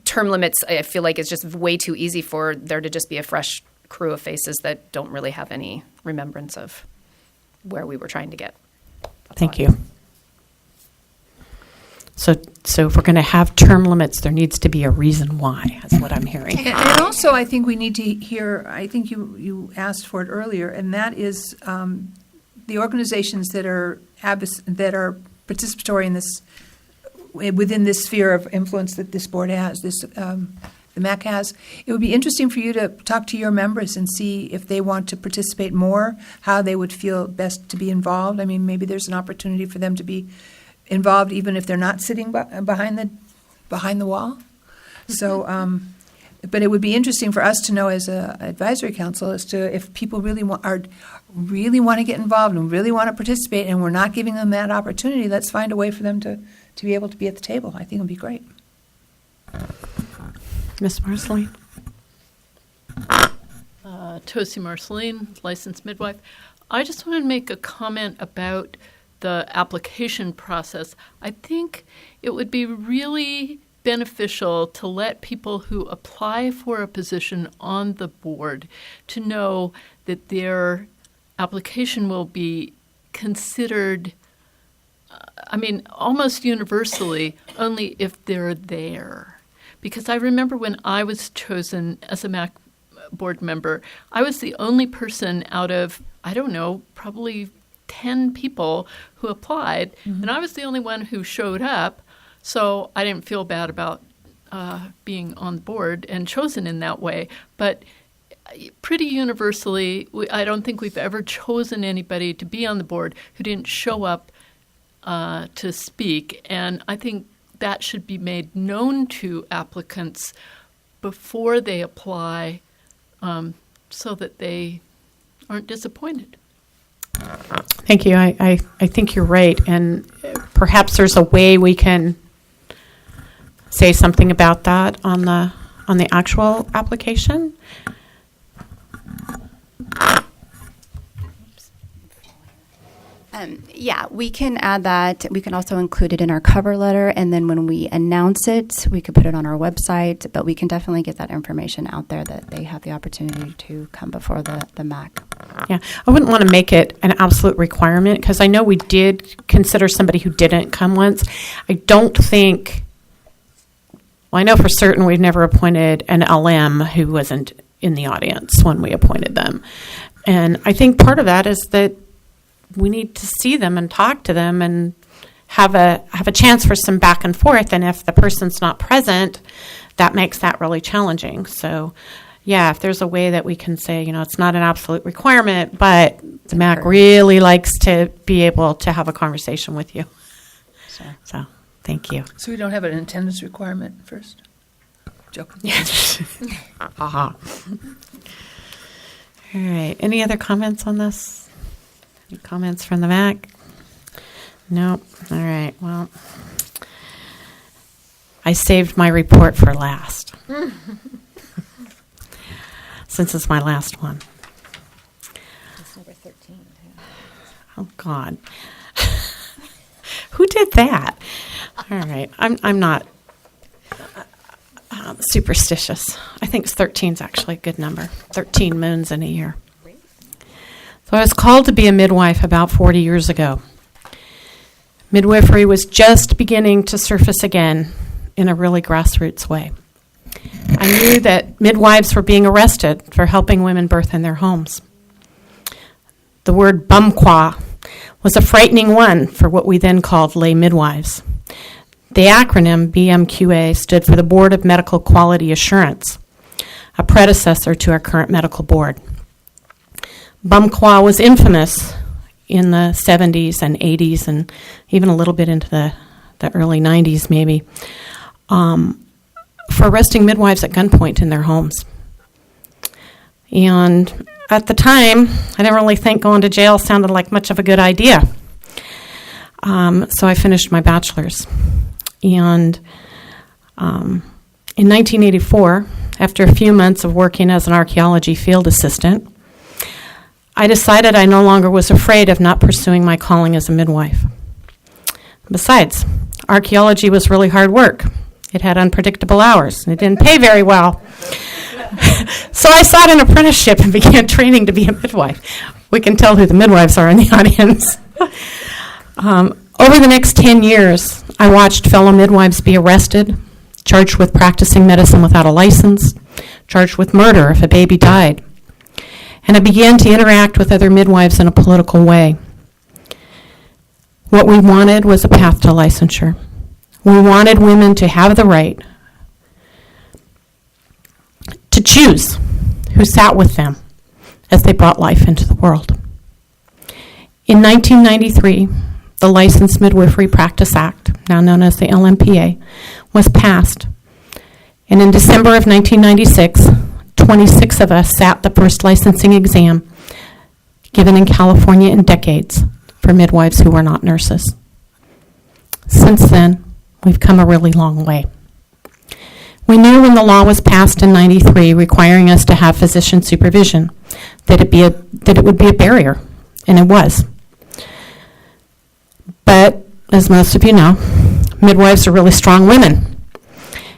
term limits, I feel like it's just way too easy for there to just be a fresh crew of faces that don't really have any remembrance of where we were trying to get. Thank you. So if we're going to have term limits, there needs to be a reason why, is what I'm hearing. And also, I think we need to hear, I think you asked for it earlier, and that is the organizations that are participatory in this, within this sphere of influence that this board has, the MAC has. It would be interesting for you to talk to your members and see if they want to participate more, how they would feel best to be involved. I mean, maybe there's an opportunity for them to be involved even if they're not sitting behind the wall. So, but it would be interesting for us to know as an advisory council as to if people really want to get involved and really want to participate, and we're not giving them that opportunity. Let's find a way for them to be able to be at the table. I think it would be great. Ms. Marceline? Tosi Marceline, licensed midwife. I just want to make a comment about the application process. I think it would be really beneficial to let people who apply for a position on the board to know that their application will be considered, almost universally, only if they're there. Because I remember when I was chosen as a MAC board member, I was the only person out of, probably 10 people who applied, and I was the only one who showed up, so I didn't feel bad about being on the board and chosen in that way. But pretty universally, I don't think we've ever chosen anybody to be on the board who didn't show up to speak, and I think that should be made known to applicants before they apply so that they aren't disappointed. Thank you. I think you're right, and perhaps there's a way we can say something about that on the actual application. Yeah, we can add that. We can also include it in our cover letter, and then when we announce it, we could put it on our website, but we can definitely get that information out there that they have the opportunity to come before the MAC. Yeah, I wouldn't want to make it an absolute requirement, because I know we did consider somebody who didn't come once. I know for certain we've never appointed an LM who wasn't in the audience when we appointed them. And I think part of that is that we need to see them and talk to them and have a chance for some back and forth. And if the person's not present, that makes that really challenging. So, yeah, if there's a way that we can say, it's not an absolute requirement, but the MAC really likes to be able to have a conversation with you. Sure. So, thank you. So we don't have an attendance requirement first? Joking. Yes. All right. Any other comments on this? Any comments from the MAC? Nope. All right. Well, I saved my report for last, since it's my last one. number 13. Oh, God. Who did that? All right. I'm not superstitious. I think 13 is actually a good number. 13 moons in a year. So I was called to be a midwife about 40 years ago. Midwifery was just beginning to surface again in a really grassroots way. I knew that midwives were being arrested for helping women birth in their homes. The word bumqua was a frightening one for what we then called lay midwives. The acronym BMQA stood for the Board of Medical Quality Assurance, a predecessor to our current medical board. Bumqua was infamous in the 70s and 80s and even a little bit into the early 90s maybe, for arresting midwives at gunpoint in their homes. And at the time, I didn't really think going to jail sounded like much of a good idea. So I finished my bachelor's. And in 1984, after a few months of working as an archaeology field assistant, I decided I no longer was afraid of not pursuing my calling as a midwife. Besides, archaeology was really hard work. It had unpredictable hours, and it didn't pay very well. So I sought an apprenticeship and began training to be a midwife. We can tell who the midwives are in the audience. Over the next 10 years, I watched fellow midwives be arrested, charged with practicing medicine without a license, charged with murder if a baby died. And I began to interact with other midwives in a political way. What we wanted was a path to licensure. We wanted women to have the right to choose who sat with them as they brought life into the world. In 1993, the Licensed Midwifery Practice Act, now known as the LMPA, was passed. And in December of 1996, 26 of us sat the first licensing exam given in California in decades for midwives who were not nurses. Since then, we've come a really long way. We knew when the law was passed in 93 requiring us to have physician supervision that it would be a barrier, and it was. But, as most of you know, midwives are really strong women,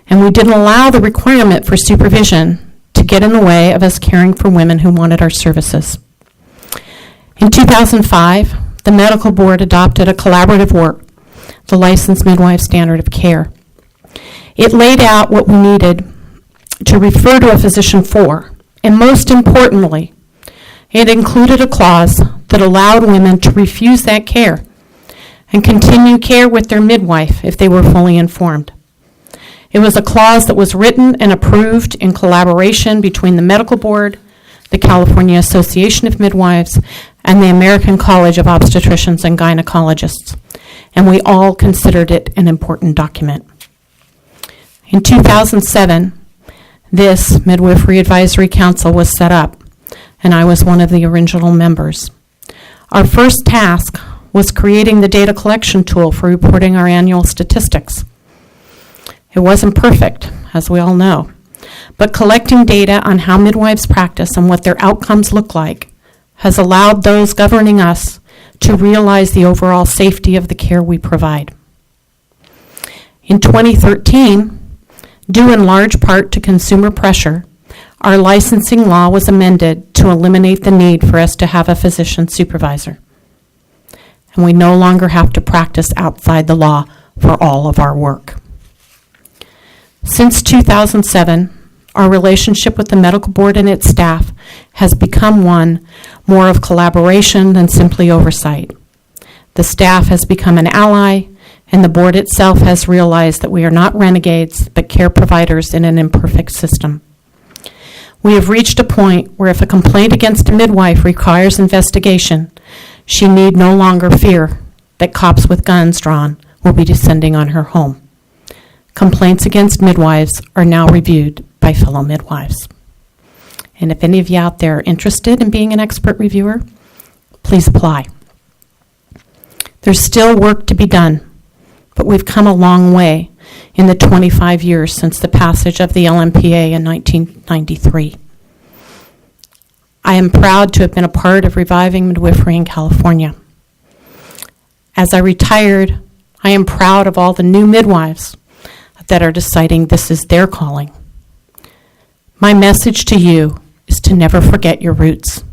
and we didn't allow the requirement for supervision to get in the way of us caring for women who wanted our services. In 2005, the medical board adopted a collaborative work, the Licensed Midwife Standard of Care. It laid out what we needed to refer to a physician for, and most importantly, it included a clause that allowed women to refuse that care and continue care with their midwife if they were fully informed. It was a clause that was written and approved in collaboration between the medical board, the California Association of Midwives, and the American College of Obstetricians and Gynecologists, and we all considered it an important document. In 2007, this Midwifery Advisory Council was set up, and I was one of the original members. Our first task was creating the data collection tool for reporting our annual statistics. It wasn't perfect, as we all know, but collecting data on how midwives practice and what their outcomes look like has allowed those governing us to realize the overall safety of the care we provide. In 2013, due in large part to consumer pressure, our licensing law was amended to eliminate the need for us to have a physician supervisor. And we no longer have to practice outside the law for all of our work. Since 2007, our relationship with the medical board and its staff has become one more of collaboration than simply oversight. The staff has become an ally, and the board itself has realized that we are not renegades, but care providers in an imperfect system. We have reached a point where if a complaint against a midwife requires investigation, she need no longer fear that cops with guns drawn will be descending on her home. Complaints against midwives are now reviewed by fellow midwives. And if any of you out there are interested in being an expert reviewer, please apply. There's still work to be done, but we've come a long way in the 25 years since the passage of the LMPA in 1993. I am proud to have been a part of reviving midwifery in California. As I retired, I am proud of all the new midwives that are deciding this is their calling. My message to you is to never forget your roots.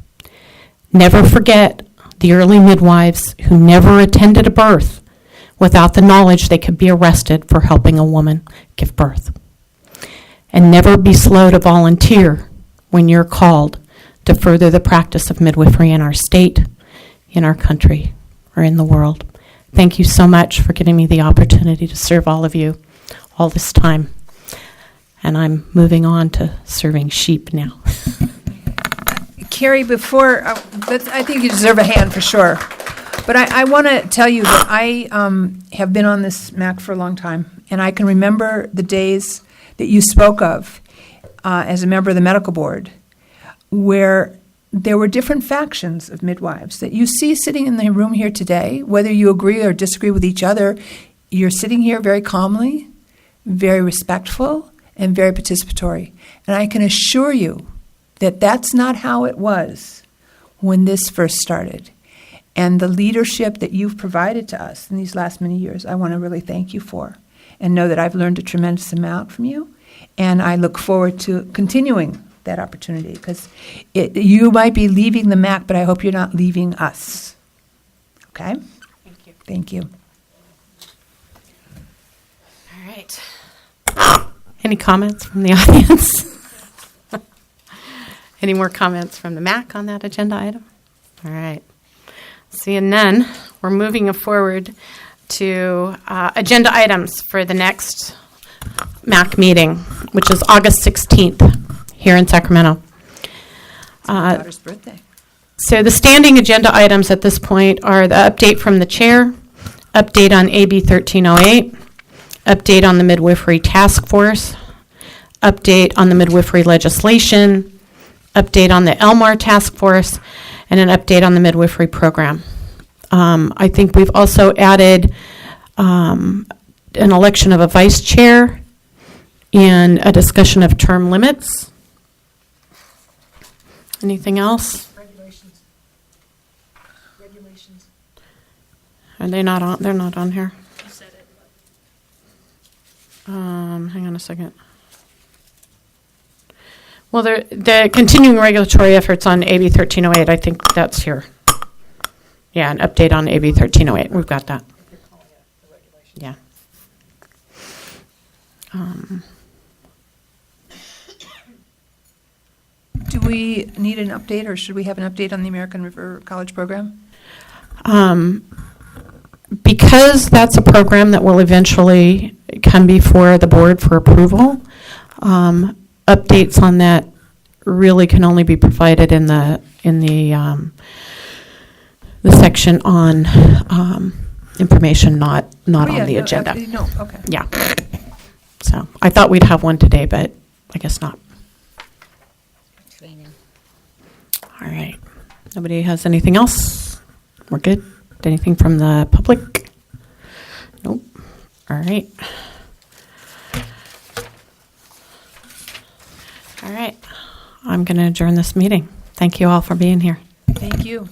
Never forget the early midwives who never attended a birth without the knowledge they could be arrested for helping a woman give birth. And never be slow to volunteer when you're called to further the practice of midwifery in our state, in our country, or in the world. Thank you so much for giving me the opportunity to serve all of you all this time. And I'm moving on to serving sheep now. Carrie, before, I think you deserve a hand for sure. But I want to tell you that I have been on this MAC for a long time, and I can remember the days that you spoke of as a member of the medical board, where there were different factions of midwives that you see sitting in the room here today. Whether you agree or disagree with each other, you're sitting here very calmly, very respectful, and very participatory. And I can assure you that that's not how it was when this first started. And the leadership that you've provided to us in these last many years, I want to really thank you for, and know that I've learned a tremendous amount from you. And I look forward to continuing that opportunity, because you might be leaving the MAC, but I hope you're not leaving us. Okay? Thank you. Thank you. All right. Any comments from the audience? Any more comments from the MAC on that agenda item? All right. Seeing none, we're moving forward to agenda items for the next MAC meeting, which is August 16th here in Sacramento. It's my daughter's birthday. So the standing agenda items at this point are the update from the chair, update on AB 1308, update on the Midwifery Task Force, update on the midwifery legislation, update on the Elmar Task Force, and an update on the midwifery program. I think we've also added an election of a vice chair and a discussion of term limits. Anything else? Regulations. Are they not on? They're not on here. You said it. Hang on a second. Well, the continuing regulatory efforts on AB 1308, I think that's here. Yeah, an update on AB 1308. We've got that. Yeah. Do we need an update, or should we have an update on the American River College program? Because that's a program that will eventually come before the board for approval, updates on that really can only be provided in the section on information, not on the agenda. No, okay. Yeah. So I thought we'd have one today, but I guess not. All right. Nobody has anything else? We're good? Anything from the public? Nope. All right. All right. I'm going to adjourn this meeting. Thank you all for being here. Thank you.